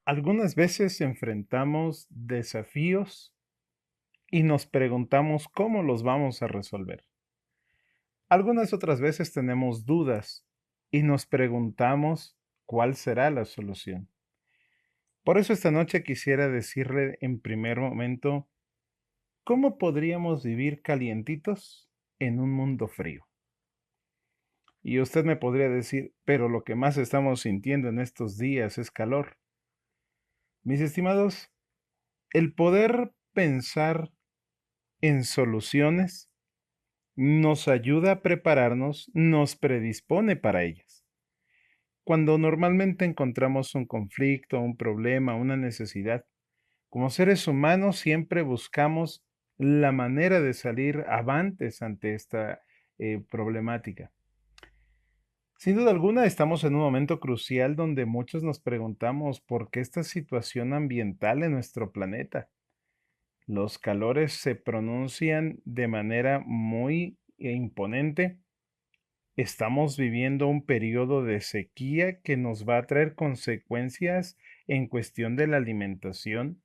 Algunas veces enfrentamos desafíos y nos preguntamos cómo los vamos a resolver. Algunas otras veces tenemos dudas y nos preguntamos cuál será la solución. Por eso esta noche quisiera decirle en primer momento, ¿cómo podríamos vivir calientitos en un mundo frío? Y usted me podría decir, pero lo que más estamos sintiendo en estos días es calor. Mis estimados, el poder pensar en soluciones nos ayuda a prepararnos, nos predispone para ellas. Cuando normalmente encontramos un conflicto, un problema, una necesidad, como seres humanos siempre buscamos la manera de salir avantes ante esta problemática. Sin duda alguna, estamos en un momento crucial donde muchos nos preguntamos por qué esta situación ambiental en nuestro planeta. Los calores se pronuncian de manera muy imponente. Estamos viviendo un periodo de sequía que nos va a traer consecuencias en cuestión de la alimentación.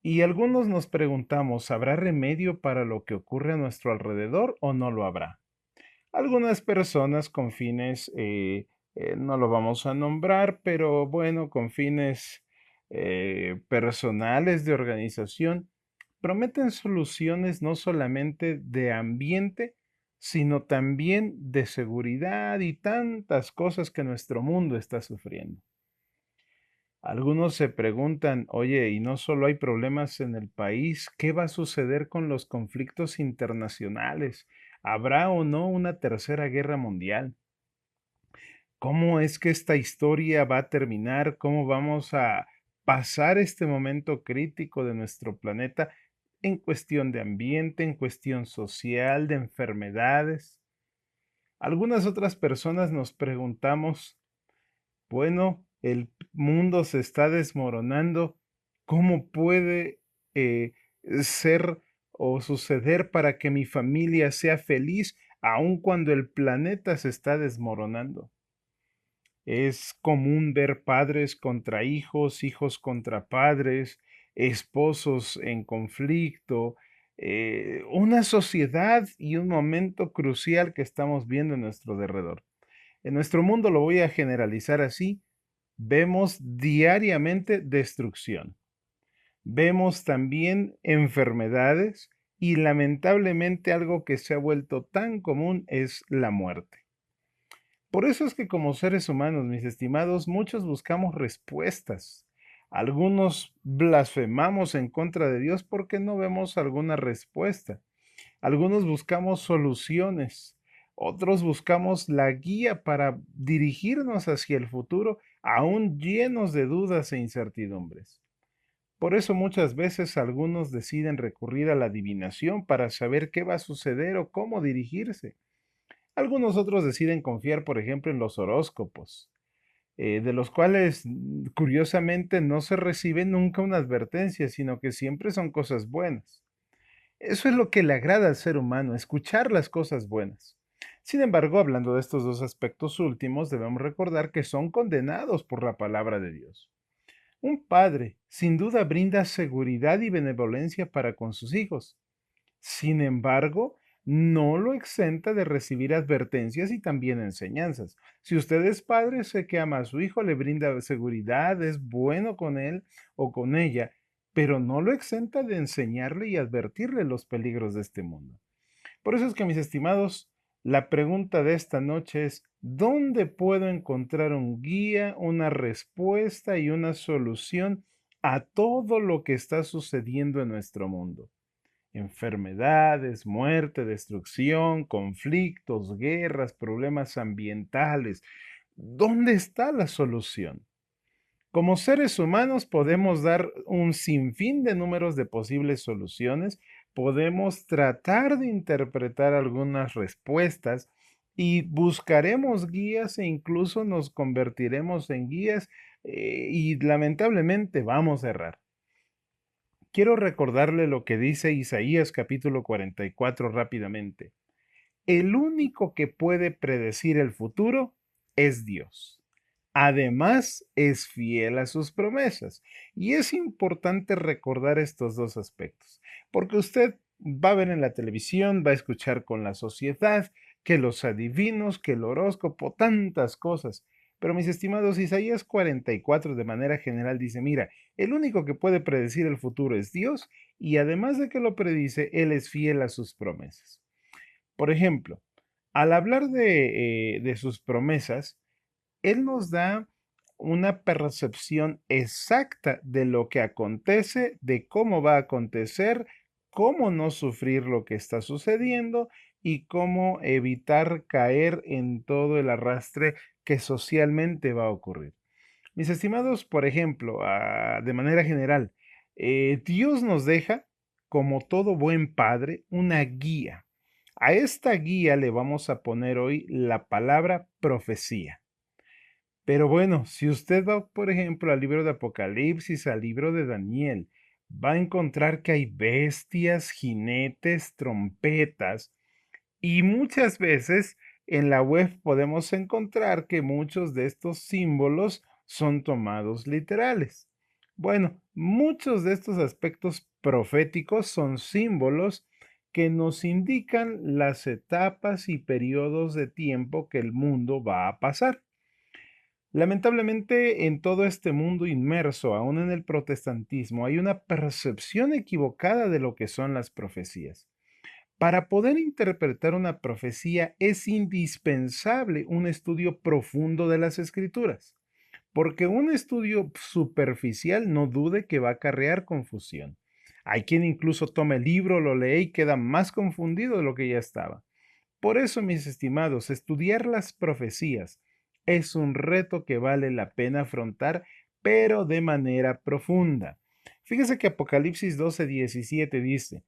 Y algunos nos preguntamos, ¿habrá remedio para lo que ocurre a nuestro alrededor o no lo habrá? Algunas personas con fines, no lo vamos a nombrar, pero bueno, con fines personales de organización, prometen soluciones no solamente de ambiente, sino también de seguridad y tantas cosas que nuestro mundo está sufriendo. Algunos se preguntan, oye, y no solo hay problemas en el país, ¿qué va a suceder con los conflictos internacionales? ¿Habrá o no una tercera guerra mundial? ¿Cómo es que esta historia va a terminar? ¿Cómo vamos a pasar este momento crítico de nuestro planeta en cuestión de ambiente, en cuestión social, de enfermedades? Algunas otras personas nos preguntamos, bueno, el mundo se está desmoronando. ¿Cómo puede eh, ser o suceder para que mi familia sea feliz aun cuando el planeta se está desmoronando? Es común ver padres contra hijos, hijos contra padres, esposos en conflicto, una sociedad y un momento crucial que estamos viendo en nuestro derredor. En nuestro mundo, lo voy a generalizar así, vemos diariamente destrucción, vemos también enfermedades y lamentablemente algo que se ha vuelto tan común es la muerte. Por eso es que como seres humanos, mis estimados, muchos buscamos respuestas. Algunos blasfemamos en contra de Dios porque no vemos alguna respuesta. Algunos buscamos soluciones, otros buscamos la guía para dirigirnos hacia el futuro, aún llenos de dudas e incertidumbres. Por eso muchas veces algunos deciden recurrir a la adivinación para saber qué va a suceder o cómo dirigirse. Algunos otros deciden confiar, por ejemplo, en los horóscopos, de los cuales curiosamente no se recibe nunca una advertencia, sino que siempre son cosas buenas. Eso es lo que le agrada al ser humano, escuchar las cosas buenas. Sin embargo, hablando de estos dos aspectos últimos, debemos recordar que son condenados por la palabra de Dios. Un padre, sin duda, brinda seguridad y benevolencia para con sus hijos. Sin embargo, no lo exenta de recibir advertencias y también enseñanzas. Si usted es padre, sé que ama a su hijo, le brinda seguridad, es bueno con él o con ella, pero no lo exenta de enseñarle y advertirle los peligros de este mundo. Por eso es que, mis estimados, la pregunta de esta noche es, ¿dónde puedo encontrar un guía, una respuesta y una solución a todo lo que está sucediendo en nuestro mundo? Enfermedades, muerte, destrucción, conflictos, guerras, problemas ambientales. ¿Dónde está la solución? Como seres humanos podemos dar un sinfín de números de posibles soluciones, podemos tratar de interpretar algunas respuestas y buscaremos guías e incluso nos convertiremos en guías y lamentablemente vamos a errar. Quiero recordarle lo que dice Isaías capítulo 44 rápidamente. El único que puede predecir el futuro es Dios. Además, es fiel a sus promesas. Y es importante recordar estos dos aspectos, porque usted va a ver en la televisión, va a escuchar con la sociedad, que los adivinos, que el horóscopo, tantas cosas. Pero mis estimados, Isaías 44 de manera general dice, mira, el único que puede predecir el futuro es Dios y además de que lo predice, Él es fiel a sus promesas. Por ejemplo, al hablar de sus promesas, Él nos da una percepción exacta de lo que acontece, de cómo va a acontecer, cómo no sufrir lo que está sucediendo y cómo evitar caer en todo el arrastre que socialmente va a ocurrir. Mis estimados, por ejemplo, de manera general, Dios nos deja, como todo buen padre, una guía. A esta guía le vamos a poner hoy la palabra profecía. Pero bueno, si usted va, por ejemplo, al libro de Apocalipsis, al libro de Daniel, va a encontrar que hay bestias, jinetes, trompetas, y muchas veces en la web podemos encontrar que muchos de estos símbolos son tomados literales. Bueno, muchos de estos aspectos proféticos son símbolos que nos indican las etapas y periodos de tiempo que el mundo va a pasar. Lamentablemente, en todo este mundo inmerso, aún en el protestantismo, hay una percepción equivocada de lo que son las profecías. Para poder interpretar una profecía es indispensable un estudio profundo de las escrituras, porque un estudio superficial no dude que va a acarrear confusión. Hay quien incluso toma el libro, lo lee y queda más confundido de lo que ya estaba. Por eso, mis estimados, estudiar las profecías es un reto que vale la pena afrontar, pero de manera profunda. Fíjese que Apocalipsis 12:17 dice,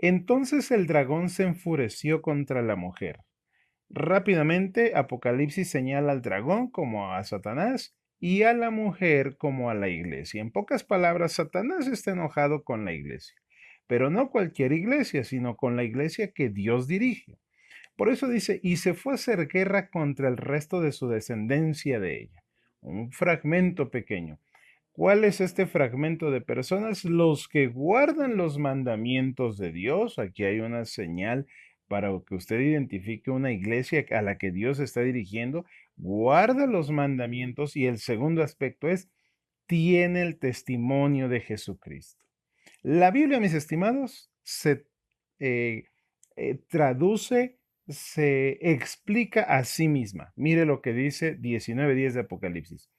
entonces el dragón se enfureció contra la mujer. Rápidamente, Apocalipsis señala al dragón como a Satanás y a la mujer como a la iglesia. En pocas palabras, Satanás está enojado con la iglesia, pero no cualquier iglesia, sino con la iglesia que Dios dirige. Por eso dice, y se fue a hacer guerra contra el resto de su descendencia de ella. Un fragmento pequeño. ¿Cuál es este fragmento de personas? Los que guardan los mandamientos de Dios. Aquí hay una señal para que usted identifique una iglesia a la que Dios está dirigiendo. Guarda los mandamientos y el segundo aspecto es, tiene el testimonio de Jesucristo. La Biblia, mis estimados, se eh, traduce, se explica a sí misma. Mire lo que dice 19:10 de Apocalipsis.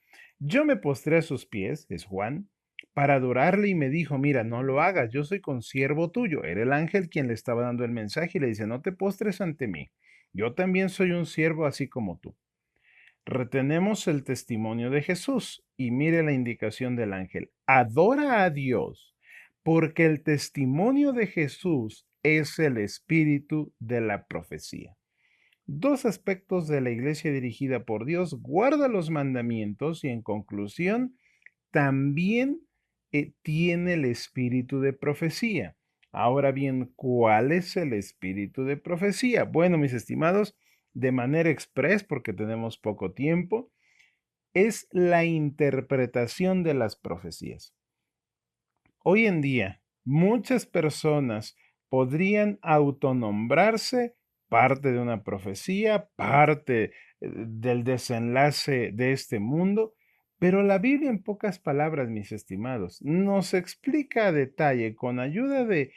Yo me postré a sus pies, es Juan, para adorarle y me dijo, mira, no lo hagas, yo soy consiervo tuyo. Era el ángel quien le estaba dando el mensaje y le dice, no te postres ante mí. Yo también soy un siervo así como tú. Retenemos el testimonio de Jesús y mire la indicación del ángel. Adora a Dios porque el testimonio de Jesús es el espíritu de la profecía. Dos aspectos de la iglesia dirigida por Dios, guarda los mandamientos y en conclusión, también tiene el espíritu de profecía. Ahora bien, ¿cuál es el espíritu de profecía? Bueno, mis estimados, de manera express, porque tenemos poco tiempo, es la interpretación de las profecías. Hoy en día, muchas personas podrían autonombrarse parte de una profecía, parte del desenlace de este mundo, pero la Biblia en pocas palabras, mis estimados, nos explica a detalle con ayuda de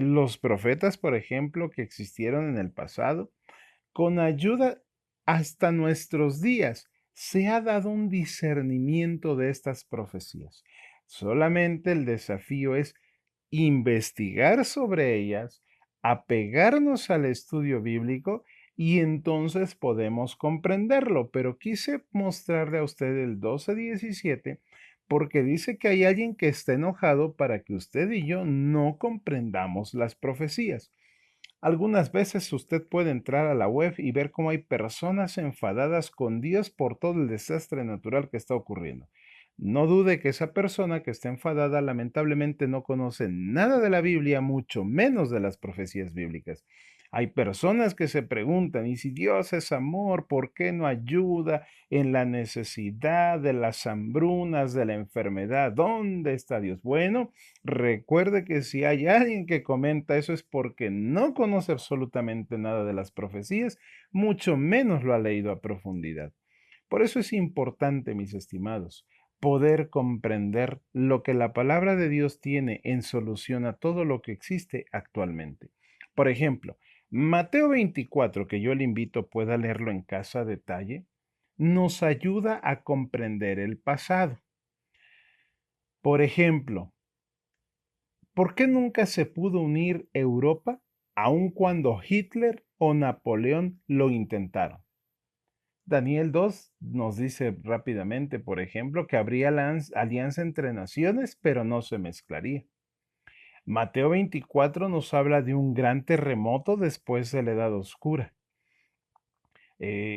los profetas, por ejemplo, que existieron en el pasado, con ayuda hasta nuestros días, se ha dado un discernimiento de estas profecías. Solamente el desafío es investigar sobre ellas, apegarnos al estudio bíblico y entonces podemos comprenderlo. Pero quise mostrarle a usted el 12:17 porque dice que hay alguien que está enojado para que usted y yo no comprendamos las profecías. Algunas veces usted puede entrar a la web y ver cómo hay personas enfadadas con Dios por todo el desastre natural que está ocurriendo. No dude que esa persona que está enfadada lamentablemente no conoce nada de la Biblia, mucho menos de las profecías bíblicas. Hay personas que se preguntan, y si Dios es amor, ¿por qué no ayuda en la necesidad, de las hambrunas, de la enfermedad? ¿Dónde está Dios? Bueno, recuerde que si hay alguien que comenta eso es porque no conoce absolutamente nada de las profecías, mucho menos lo ha leído a profundidad. Por eso es importante, mis estimados, poder comprender lo que la palabra de Dios tiene en solución a todo lo que existe actualmente. Por ejemplo, Mateo 24, que yo le invito pueda leerlo en casa a detalle, nos ayuda a comprender el pasado. Por ejemplo, ¿por qué nunca se pudo unir Europa aun cuando Hitler o Napoleón lo intentaron? Daniel 2 nos dice rápidamente, por ejemplo, que habría alianza entre naciones, pero no se mezclaría. Mateo 24 nos habla de un gran terremoto después de la Edad Oscura.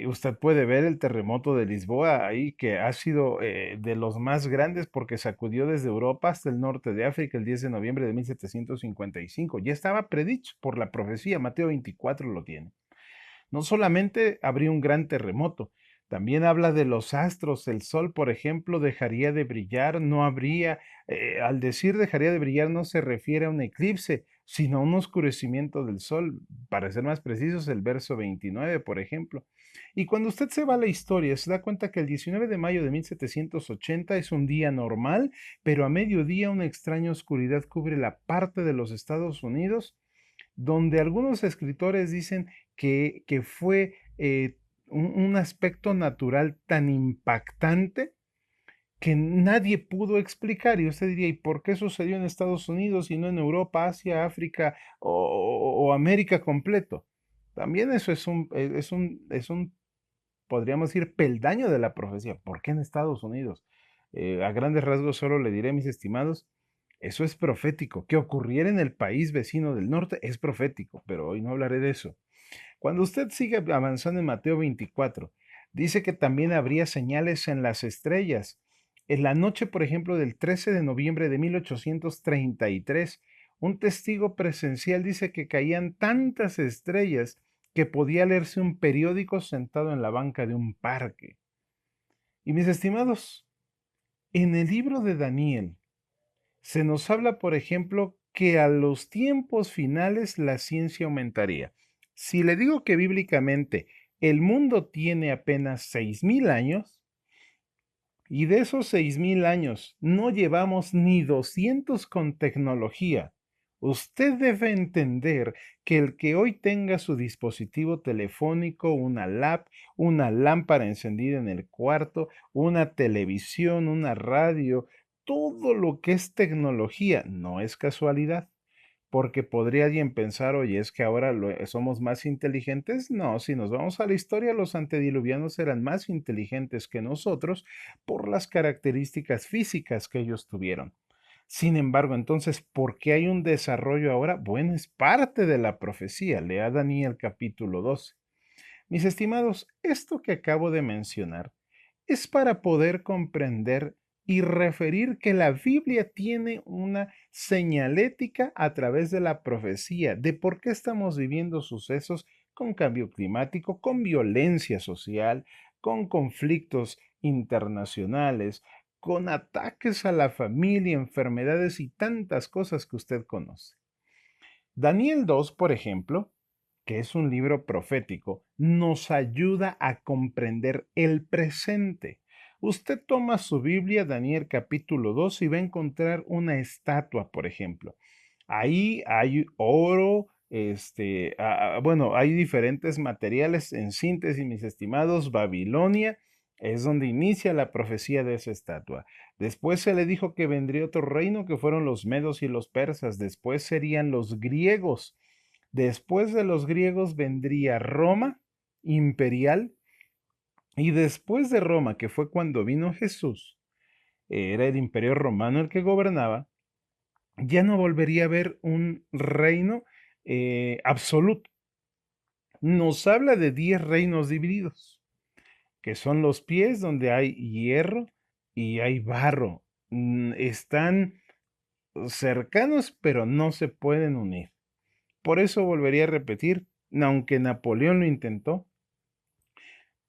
Usted puede ver el terremoto de Lisboa ahí, que ha sido de los más grandes porque sacudió desde Europa hasta el norte de África el 10 de noviembre de 1755. Ya estaba predicho por la profecía, Mateo 24 lo tiene. No solamente habría un gran terremoto, también habla de los astros. El sol, por ejemplo, dejaría de brillar, no habría, al decir dejaría de brillar no se refiere a un eclipse, sino a un oscurecimiento del sol. Para ser más precisos, el verso 29, por ejemplo. Y cuando usted se va a la historia, se da cuenta que el 19 de mayo de 1780 es un día normal, pero a mediodía una extraña oscuridad cubre la parte de los Estados Unidos donde algunos escritores dicen que fue un aspecto natural tan impactante que nadie pudo explicar. Y usted diría, ¿y por qué sucedió en Estados Unidos y no en Europa, Asia, África o América completo? También eso es un, podríamos decir, peldaño de la profecía. ¿Por qué en Estados Unidos? A grandes rasgos solo le diré, mis estimados, eso es profético. Que ocurriera en el país vecino del norte es profético, pero hoy no hablaré de eso. Cuando usted sigue avanzando en Mateo 24, dice que también habría señales en las estrellas. En la noche, por ejemplo, del 13 de noviembre de 1833, un testigo presencial dice que caían tantas estrellas que podía leerse un periódico sentado en la banca de un parque. Y mis estimados, en el libro de Daniel se nos habla, por ejemplo, que a los tiempos finales la ciencia aumentaría. Si le digo que bíblicamente el mundo tiene apenas 6,000 años, y de esos 6,000 años no llevamos ni 200 con tecnología, usted debe entender que el que hoy tenga su dispositivo telefónico, una lámpara encendida en el cuarto, una televisión, una radio, todo lo que es tecnología no es casualidad. Porque podría alguien pensar, oye, es que ahora somos más inteligentes. No, si nos vamos a la historia, los antediluvianos eran más inteligentes que nosotros por las características físicas que ellos tuvieron. Sin embargo, entonces, ¿por qué hay un desarrollo ahora? Bueno, es parte de la profecía. Lea Daniel capítulo 12. Mis estimados, esto que acabo de mencionar es para poder comprender y referir que la Biblia tiene una señalética a través de la profecía de por qué estamos viviendo sucesos con cambio climático, con violencia social, con conflictos internacionales, con ataques a la familia, enfermedades y tantas cosas que usted conoce. Daniel 2, por ejemplo, que es un libro profético, nos ayuda a comprender el presente. Usted toma su Biblia, Daniel capítulo 2, y va a encontrar una estatua, por ejemplo. Ahí hay oro, bueno, hay diferentes materiales. En síntesis, mis estimados, Babilonia es donde inicia la profecía de esa estatua. Después se le dijo que vendría otro reino que fueron los medos y los persas. Después serían los griegos. Después de los griegos vendría Roma imperial, y después de Roma, que fue cuando vino Jesús, era el imperio romano el que gobernaba, ya no volvería a haber un reino absoluto. Nos habla de 10 reinos divididos, que son los pies donde hay hierro y hay barro. Están cercanos, pero no se pueden unir. Por eso volvería a repetir, Aunque Napoleón lo intentó,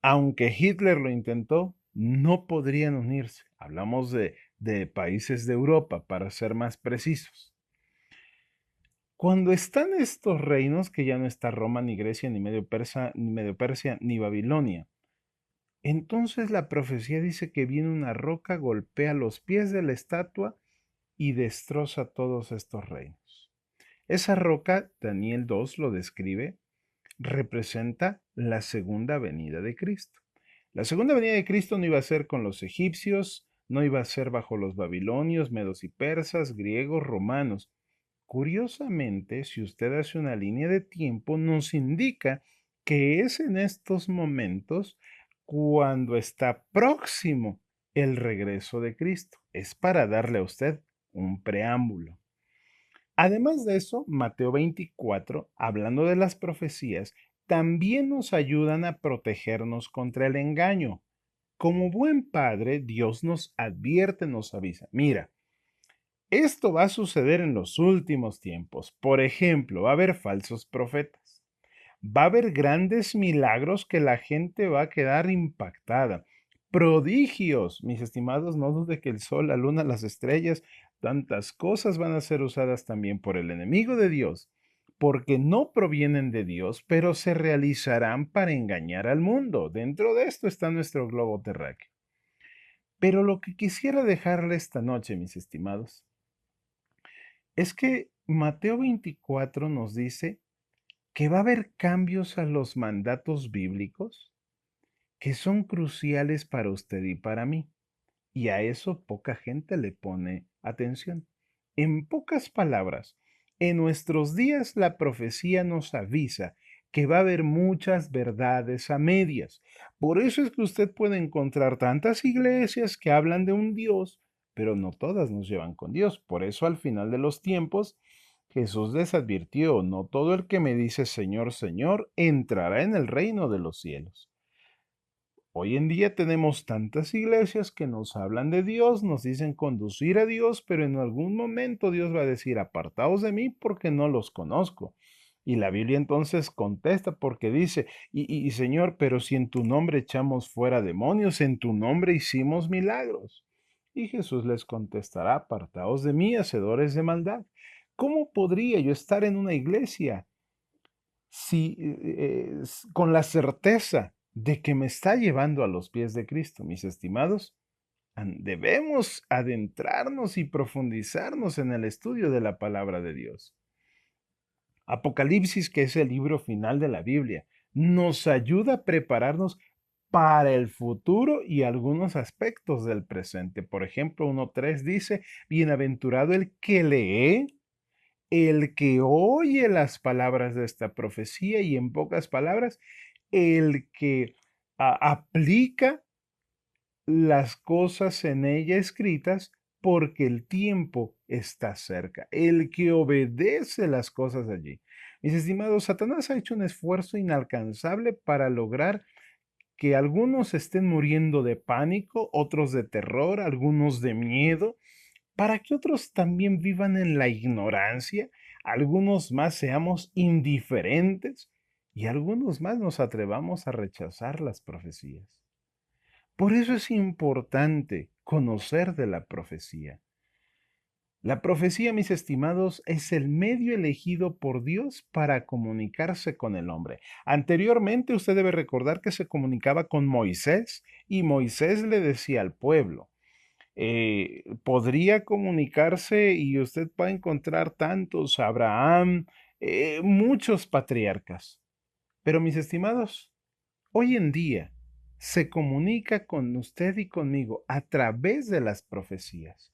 aunque Hitler lo intentó, no podrían unirse. Hablamos de países de Europa, para ser más precisos. Cuando están estos reinos, que ya no está Roma, ni Grecia, ni Medio Persia, ni Babilonia, entonces la profecía dice que viene una roca, golpea los pies de la estatua y destroza todos estos reinos. Esa roca, Daniel 2 lo describe, representa la segunda venida de Cristo. La segunda venida de Cristo no iba a ser con los egipcios, no iba a ser bajo los babilonios, medos y persas, griegos, romanos. Curiosamente, si usted hace una línea de tiempo, nos indica que es en estos momentos cuando está próximo el regreso de Cristo. Es para darle a usted un preámbulo. Además de eso, Mateo 24, hablando de las profecías, también nos ayudan a protegernos contra el engaño. Como buen padre, Dios nos advierte, nos avisa. Mira, esto va a suceder en los últimos tiempos. Por ejemplo, va a haber falsos profetas. Va a haber grandes milagros que la gente va a quedar impactada. Prodigios, mis estimados, no dude que el sol, la luna, las estrellas, tantas cosas van a ser usadas también por el enemigo de Dios, porque no provienen de Dios, pero se realizarán para engañar al mundo. Dentro de esto está nuestro globo terráqueo. Pero lo que quisiera dejarle esta noche, mis estimados, es que Mateo 24 nos dice que va a haber cambios a los mandatos bíblicos que son cruciales para usted y para mí. Y a eso poca gente le pone atención. En pocas palabras, en nuestros días la profecía nos avisa que va a haber muchas verdades a medias. Por eso es que usted puede encontrar tantas iglesias que hablan de un Dios, pero no todas nos llevan con Dios. Por eso al final de los tiempos, Jesús les advirtió, no todo el que me dice Señor, Señor, entrará en el reino de los cielos. Hoy en día tenemos tantas iglesias que nos hablan de Dios, nos dicen conducir a Dios, pero en algún momento Dios va a decir, apartaos de mí porque no los conozco. Y la Biblia entonces contesta porque dice, y Señor, pero si en tu nombre echamos fuera demonios, en tu nombre hicimos milagros. Y Jesús les contestará, apartaos de mí, hacedores de maldad. ¿Cómo podría yo estar en una iglesia si, con la certeza de que me está llevando a los pies de Cristo, mis estimados? Debemos adentrarnos y profundizarnos en el estudio de la palabra de Dios. Apocalipsis, que es el libro final de la Biblia, nos ayuda a prepararnos para el futuro y algunos aspectos del presente. Por ejemplo, 1.3 dice, bienaventurado el que lee, el que oye las palabras de esta profecía y, en pocas palabras, el que aplica las cosas en ella escritas, porque el tiempo está cerca. El que obedece las cosas allí. Mis estimados, Satanás ha hecho un esfuerzo inalcanzable para lograr que algunos estén muriendo de pánico, otros de terror, algunos de miedo, para que otros también vivan en la ignorancia, algunos más seamos indiferentes y algunos más nos atrevamos a rechazar las profecías. Por eso es importante conocer de la profecía. La profecía, mis estimados, es el medio elegido por Dios para comunicarse con el hombre. Anteriormente, usted debe recordar que se comunicaba con Moisés y Moisés le decía al pueblo. Podría comunicarse y usted va a encontrar tantos, Abraham, muchos patriarcas. Pero mis estimados, hoy en día se comunica con usted y conmigo a través de las profecías.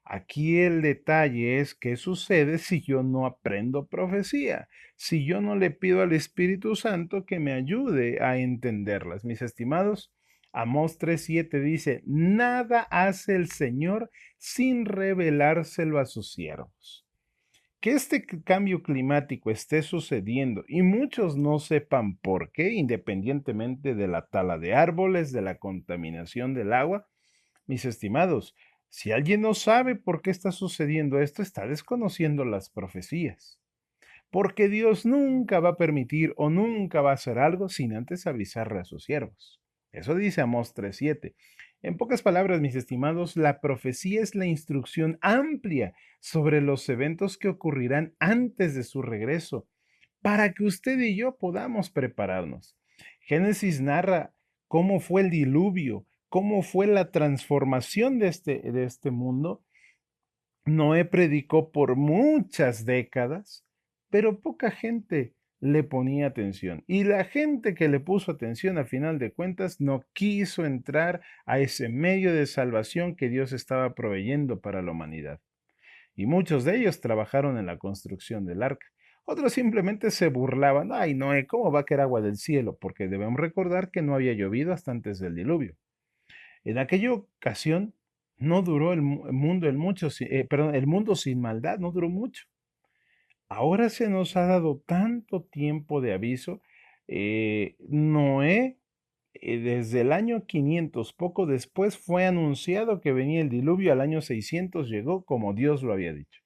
Aquí el detalle es qué sucede si yo no aprendo profecía, si yo no le pido al Espíritu Santo que me ayude a entenderlas. Mis estimados, Amós 3:7 dice, nada hace el Señor sin revelárselo a sus siervos. Que este cambio climático esté sucediendo y muchos no sepan por qué, independientemente de la tala de árboles, de la contaminación del agua, mis estimados, si alguien no sabe por qué está sucediendo esto, está desconociendo las profecías. porque Dios nunca va a permitir o nunca va a hacer algo sin antes avisarle a sus siervos. Eso dice Amós 3:7. En pocas palabras, mis estimados, la profecía es la instrucción amplia sobre los eventos que ocurrirán antes de su regreso, para que usted y yo podamos prepararnos. Génesis narra cómo fue el diluvio, cómo fue la transformación de este mundo. Noé predicó por muchas décadas, pero poca gente le ponía atención. Y la gente que le puso atención, a final de cuentas, no quiso entrar a ese medio de salvación que Dios estaba proveyendo para la humanidad. Y muchos de ellos trabajaron en la construcción del arca. Otros simplemente se burlaban. Ay, Noé, ¿cómo va a caer agua del cielo? Porque debemos recordar que no había llovido hasta antes del diluvio. En aquella ocasión no duró el mundo sin maldad, no duró mucho. Ahora se nos ha dado tanto tiempo de aviso. Noé, desde el año 500, poco después, fue anunciado que venía el diluvio. Al año 600 llegó como Dios lo había dicho.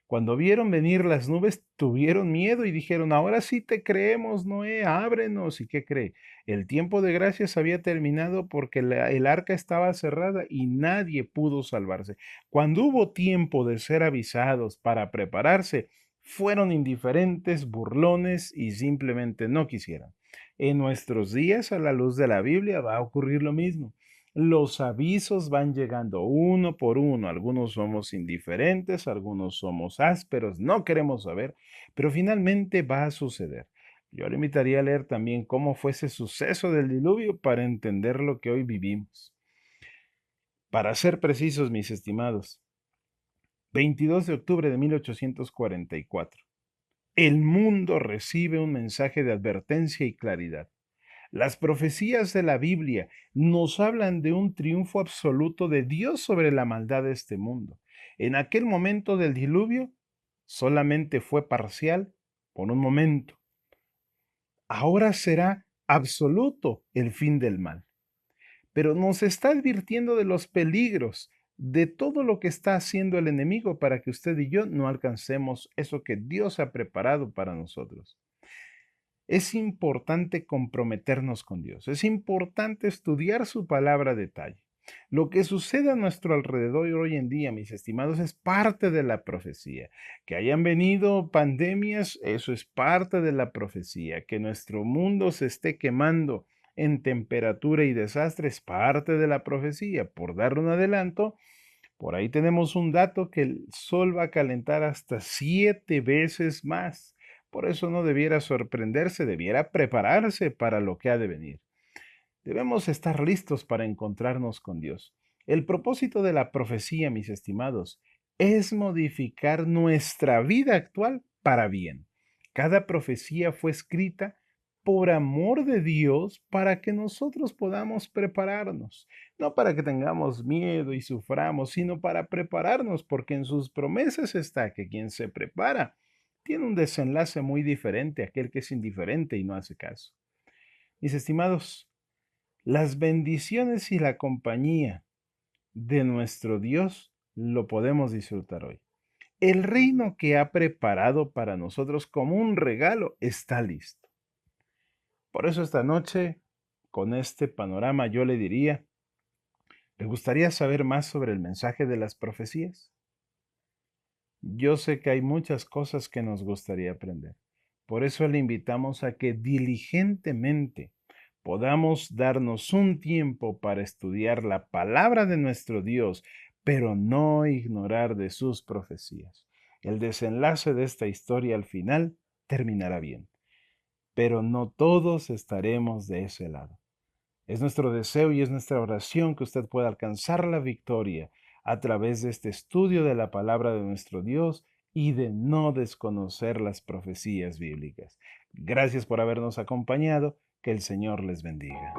Cuando vieron venir las nubes, tuvieron miedo y dijeron, ahora sí te creemos, Noé, ábrenos. ¿Y qué cree? El tiempo de gracia se había terminado porque el arca estaba cerrada y nadie pudo salvarse. Cuando hubo tiempo de ser avisados para prepararse, fueron indiferentes, burlones y simplemente no quisieron. En nuestros días, a la luz de la Biblia, va a ocurrir lo mismo. Los avisos van llegando uno por uno. Algunos somos indiferentes, algunos somos ásperos, no queremos saber, pero finalmente va a suceder. Yo le invitaría a leer también cómo fue ese suceso del diluvio para entender lo que hoy vivimos. Para ser precisos, mis estimados, 22 de octubre de 1844, el mundo recibe un mensaje de advertencia y claridad. Las profecías de la Biblia nos hablan de un triunfo absoluto de Dios sobre la maldad de este mundo. En aquel momento del diluvio, solamente fue parcial por un momento. Ahora será absoluto el fin del mal. Pero nos está advirtiendo de los peligros, de todo lo que está haciendo el enemigo para que usted y yo no alcancemos eso que Dios ha preparado para nosotros. Es importante comprometernos con Dios, es importante estudiar su palabra a detalle. Lo que sucede a nuestro alrededor hoy en día, mis estimados, es parte de la profecía. Que hayan venido pandemias, eso es parte de la profecía. Que nuestro mundo se esté quemando en temperatura y desastre es parte de la profecía. Por dar un adelanto, por ahí tenemos un dato que el sol va a calentar hasta 7 veces más. Por eso no debiera sorprenderse, debiera prepararse para lo que ha de venir. Debemos estar listos para encontrarnos con Dios. El propósito de la profecía, mis estimados, es modificar nuestra vida actual para bien. Cada profecía fue escrita por amor de Dios para que nosotros podamos prepararnos, no para que tengamos miedo y suframos, sino para prepararnos, porque en sus promesas está que quien se prepara tiene un desenlace muy diferente a aquel que es indiferente y no hace caso. Mis estimados, las bendiciones y la compañía de nuestro Dios lo podemos disfrutar hoy. El reino que ha preparado para nosotros como un regalo está listo. Por eso esta noche, con este panorama, yo le diría, ¿le gustaría saber más sobre el mensaje de las profecías? Yo sé que hay muchas cosas que nos gustaría aprender. Por eso le invitamos a que diligentemente podamos darnos un tiempo para estudiar la palabra de nuestro Dios, pero no ignorar de sus profecías. El desenlace de esta historia al final terminará bien, pero no todos estaremos de ese lado. Es nuestro deseo y es nuestra oración que usted pueda alcanzar la victoria a través de este estudio de la palabra de nuestro Dios y de no desconocer las profecías bíblicas. Gracias por habernos acompañado. Que el Señor les bendiga.